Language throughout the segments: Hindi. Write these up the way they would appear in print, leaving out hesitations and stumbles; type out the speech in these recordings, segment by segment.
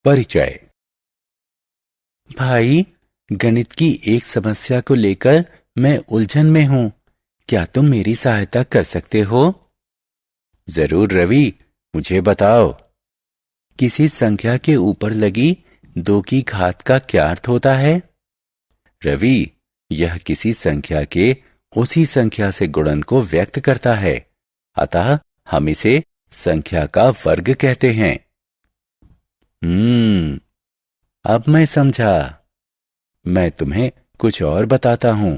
परिचय। भाई, गणित की एक समस्या को लेकर मैं उलझन में हूं। क्या तुम मेरी सहायता कर सकते हो? जरूर रवि, मुझे बताओ। किसी संख्या के ऊपर लगी 2 की घात का क्या अर्थ होता है? रवि, यह किसी संख्या के उसी संख्या से गुणन को व्यक्त करता है, अतः हम इसे संख्या का वर्ग कहते हैं। अब मैं समझा। मैं तुम्हें कुछ और बताता हूं।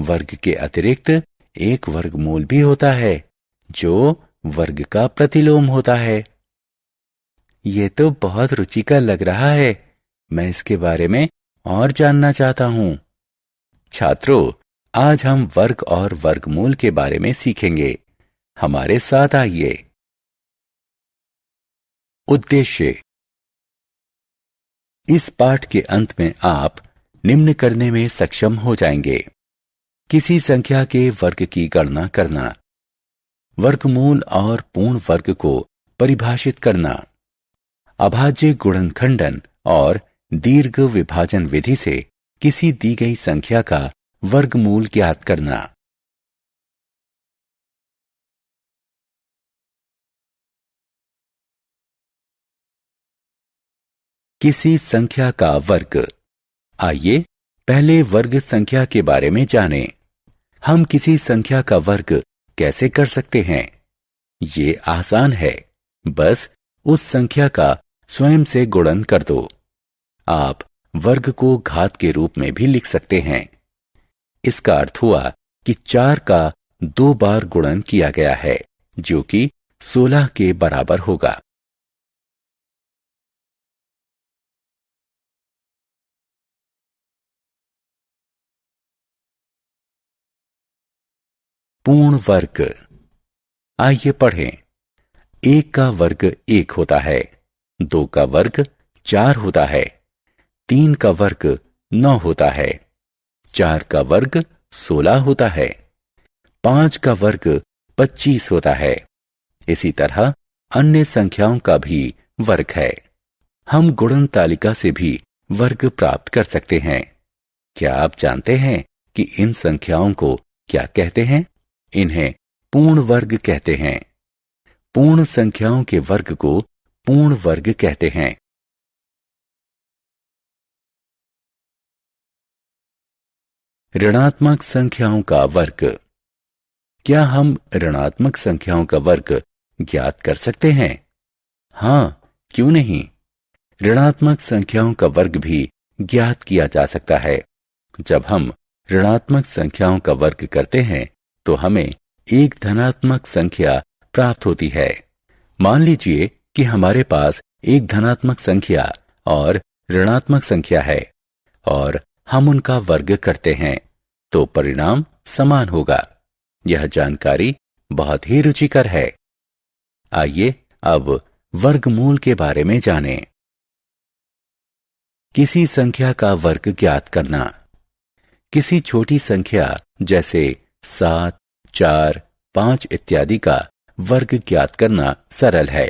वर्ग के अतिरिक्त एक वर्गमूल भी होता है, जो वर्ग का प्रतिलोम होता है। ये तो बहुत रुचिकर लग रहा है। मैं इसके बारे में और जानना चाहता हूं। छात्रों, आज हम वर्ग और वर्गमूल के बारे में सीखेंगे। हमारे साथ आइए। उद्देश्य। इस पाठ के अंत में आप निम्न करने में सक्षम हो जाएंगे। किसी संख्या के वर्ग की गणना करना, वर्गमूल और पूर्ण वर्ग को परिभाषित करना, अभाज्य गुणनखंडन और दीर्घ विभाजन विधि से किसी दी गई संख्या का वर्गमूल ज्ञात करना। किसी संख्या का वर्ग। आइए पहले वर्ग संख्या के बारे में जानें। हम किसी संख्या का वर्ग कैसे कर सकते हैं? ये आसान है। बस उस संख्या का स्वयं से गुणन कर दो। आप वर्ग को घात के रूप में भी लिख सकते हैं। इसका अर्थ हुआ कि 4 का 2 बार गुणन किया गया है, जो कि 16 के बराबर होगा। पूर्ण वर्ग। आइए पढ़ें। 1 का वर्ग 1 होता है, 2 का वर्ग 4 होता है, 3 का वर्ग 9 होता है, 4 का वर्ग 16 होता है, 5 का वर्ग 25 होता है। इसी तरह अन्य संख्याओं का भी वर्ग है। हम गुणन तालिका से भी वर्ग प्राप्त कर सकते हैं। क्या आप जानते हैं कि इन संख्याओं को क्या कहते हैं? इन्हें पूर्ण वर्ग कहते हैं। पूर्ण संख्याओं के वर्ग को पूर्ण वर्ग कहते हैं। ऋणात्मक संख्याओं का वर्ग। क्या हम ऋणात्मक संख्याओं का वर्ग ज्ञात कर सकते हैं? हां, क्यों नहीं। ऋणात्मक संख्याओं का वर्ग भी ज्ञात किया जा सकता है। जब हम ऋणात्मक संख्याओं का वर्ग करते हैं तो हमें एक धनात्मक संख्या प्राप्त होती है। मान लीजिए कि हमारे पास एक धनात्मक संख्या और ऋणात्मक संख्या है और हम उनका वर्ग करते हैं तो परिणाम समान होगा। यह जानकारी बहुत ही रुचिकर है। आइए अब वर्गमूल के बारे में जानें। किसी संख्या का वर्ग ज्ञात करना। किसी छोटी संख्या जैसे 7, 4, 5 इत्यादि का वर्ग ज्ञात करना सरल है।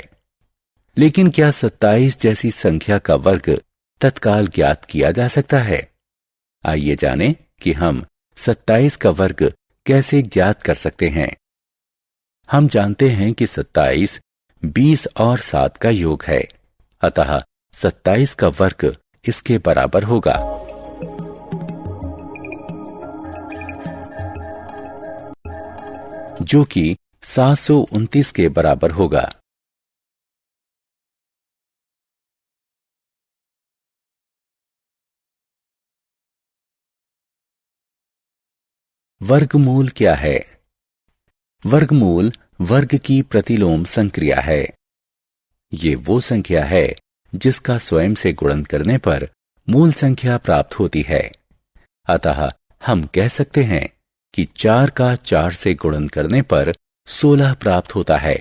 लेकिन क्या 27 जैसी संख्या का वर्ग तत्काल ज्ञात किया जा सकता है? आइए जानें कि हम 27 का वर्ग कैसे ज्ञात कर सकते हैं। हम जानते हैं कि 27 20 और 7 का योग है, अतः 27 का वर्ग इसके बराबर होगा। जो कि 729 के बराबर होगा। वर्गमूल क्या है? वर्गमूल वर्ग की प्रतिलोम संक्रिया है। ये वो संख्या है जिसका स्वयं से गुणन करने पर मूल संख्या प्राप्त होती है। अतः हम कह सकते हैं कि 4 का 4 से गुणन करने पर 16 प्राप्त होता है।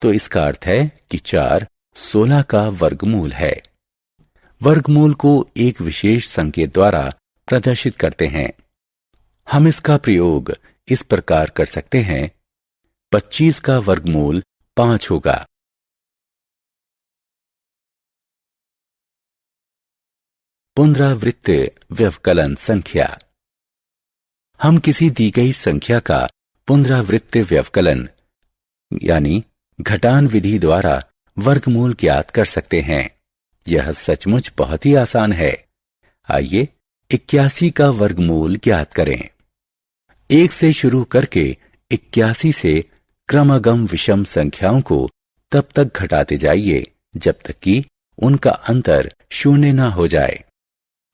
तो इसका अर्थ है कि 4 16 का वर्गमूल है। वर्गमूल को एक विशेष संकेत द्वारा प्रदर्शित करते हैं। हम इसका प्रयोग इस प्रकार कर सकते हैं। 25 का वर्गमूल 5 होगा। पुनरावृत्त व्यवकलन संख्या। हम किसी दी गई संख्या का पुनरावृत्त व्यवकलन यानी घटान विधि द्वारा वर्गमूल ज्ञात कर सकते हैं। यह सचमुच बहुत ही आसान है। आइए 81 का वर्गमूल ज्ञात करें। 1 से शुरू करके 81 से क्रमगम विषम संख्याओं को तब तक घटाते जाइए जब तक कि उनका अंतर शून्य न हो जाए।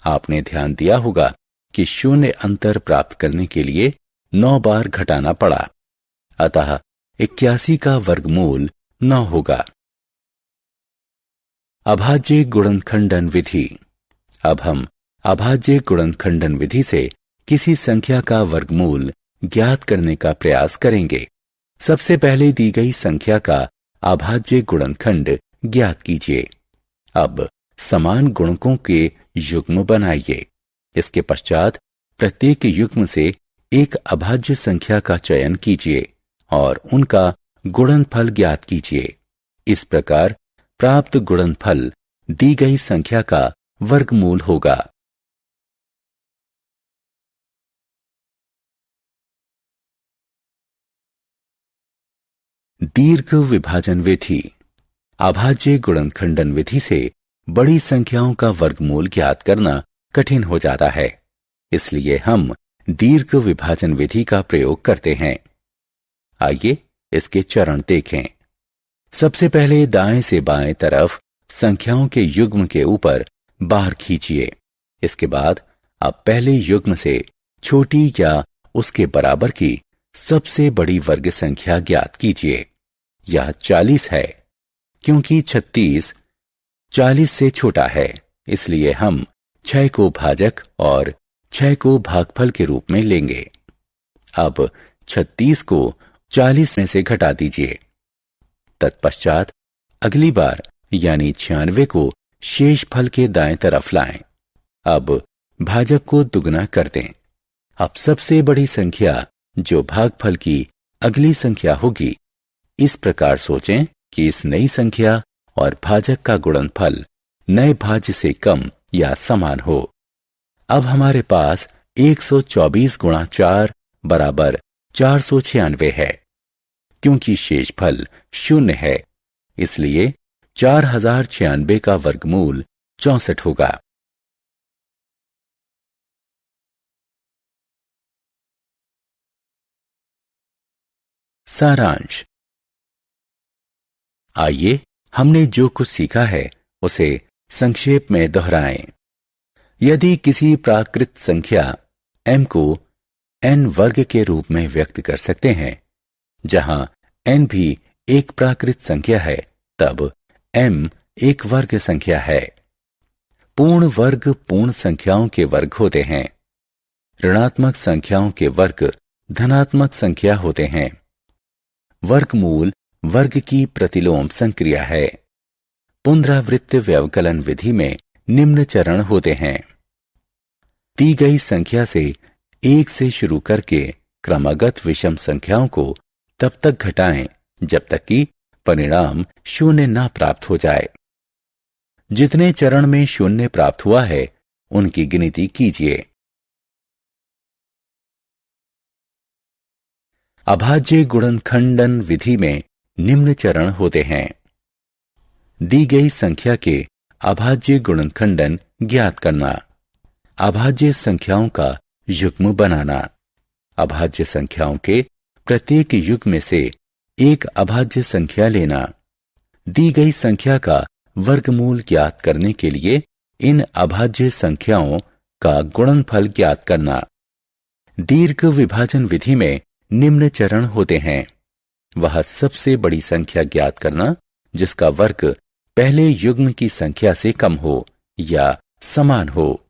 आपने ध्यान दिया होगा कि शून्य अंतर प्राप्त करने के लिए 9 बार घटाना पड़ा, अतः 81 का वर्गमूल 9 होगा। अभाज्य गुणनखंडन विधि। अब हम अभाज्य गुणनखंडन विधि से किसी संख्या का वर्गमूल ज्ञात करने का प्रयास करेंगे। सबसे पहले दी गई संख्या का अभाज्य गुणनखंड ज्ञात कीजिए। अब समान गुणकों के युग्म बनाइए। इसके पश्चात प्रत्येक युग्म से एक अभाज्य संख्या का चयन कीजिए और उनका गुणनफल ज्ञात कीजिए। इस प्रकार प्राप्त गुणनफल दी गई संख्या का वर्गमूल होगा। दीर्घ विभाजन विधि। अभाज्य गुणनखंडन विधि से बड़ी संख्याओं का वर्गमूल ज्ञात करना कठिन हो जाता है, इसलिए हम दीर्घ विभाजन विधि का प्रयोग करते हैं। आइए इसके चरण देखें। सबसे पहले दाएं से बाएं तरफ संख्याओं के युग्म के ऊपर बार खींचिए। इसके बाद आप पहले युग्म से छोटी या उसके बराबर की सबसे बड़ी वर्ग संख्या ज्ञात कीजिए। यह 40 है। क्योंकि 36 40 से छोटा है, इसलिए हम 6 को भाजक और 6 को भागफल के रूप में लेंगे। अब 36 को 40 में से घटा दीजिए। तत्पश्चात अगली बार यानी 96 को शेष फल के दाएं तरफ लाएं। अब भाजक को दुगना कर दें। अब सबसे बड़ी संख्या जो भागफल की अगली संख्या होगी। इस प्रकार सोचें कि इस नई संख्या और भाजक का गुणनफल नए भाज्य से कम या समान हो। अब हमारे पास 124 गुणा 4 बराबर 496 है। क्योंकि शेषफल 0 है, इसलिए 4096 का वर्गमूल 64 होगा। सारांश। आइए हमने जो कुछ सीखा है उसे संक्षेप में दोहराएं। यदि किसी प्राकृत संख्या m को n वर्ग के रूप में व्यक्त कर सकते हैं, जहां n भी एक प्राकृत संख्या है, तब m एक वर्ग संख्या है। पूर्ण वर्ग पूर्ण संख्याओं के वर्ग होते हैं। ऋणात्मक संख्याओं के वर्ग धनात्मक संख्या होते हैं। वर्गमूल वर्ग की प्रतिलोम संक्रिया है। पुनरावृत्त व्यवकलन विधि में निम्न चरण होते हैं। दी गई संख्या से 1 से शुरू करके क्रमागत विषम संख्याओं को तब तक घटाएं जब तक कि परिणाम 0 न प्राप्त हो जाए। जितने चरण में 0 प्राप्त हुआ है उनकी गिनती कीजिए। अभाज्य गुणनखंडन विधि में निम्न चरण होते हैं। दी गई संख्या के अभाज्य गुणनखंडन ज्ञात करना, अभाज्य संख्याओं का युग्म बनाना, अभाज्य संख्याओं के प्रत्येक युग्म में से एक अभाज्य संख्या लेना, दी गई संख्या का वर्गमूल ज्ञात करने के लिए इन अभाज्य संख्याओं का गुणनफल ज्ञात करना। दीर्घ विभाजन विधि में निम्न चरण होते हैं। वह सबसे बड़ी संख्या ज्ञात करना जिसका वर्ग पहले युग्म की संख्या से कम हो या समान हो।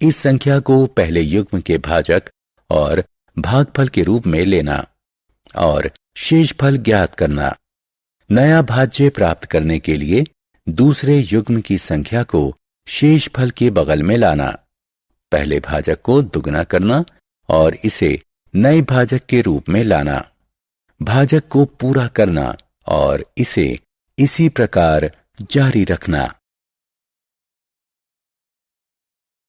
इस संख्या को पहले युग्म के भाजक और भागफल के रूप में लेना और शेषफल ज्ञात करना। नया भाज्य प्राप्त करने के लिए दूसरे युग्म की संख्या को शेषफल के बगल में लाना, पहले भाजक को दुगना करना और इसे नए भाजक के रूप में लाना, भाजक को पूरा करना और इसे इसी प्रकार जारी रखना।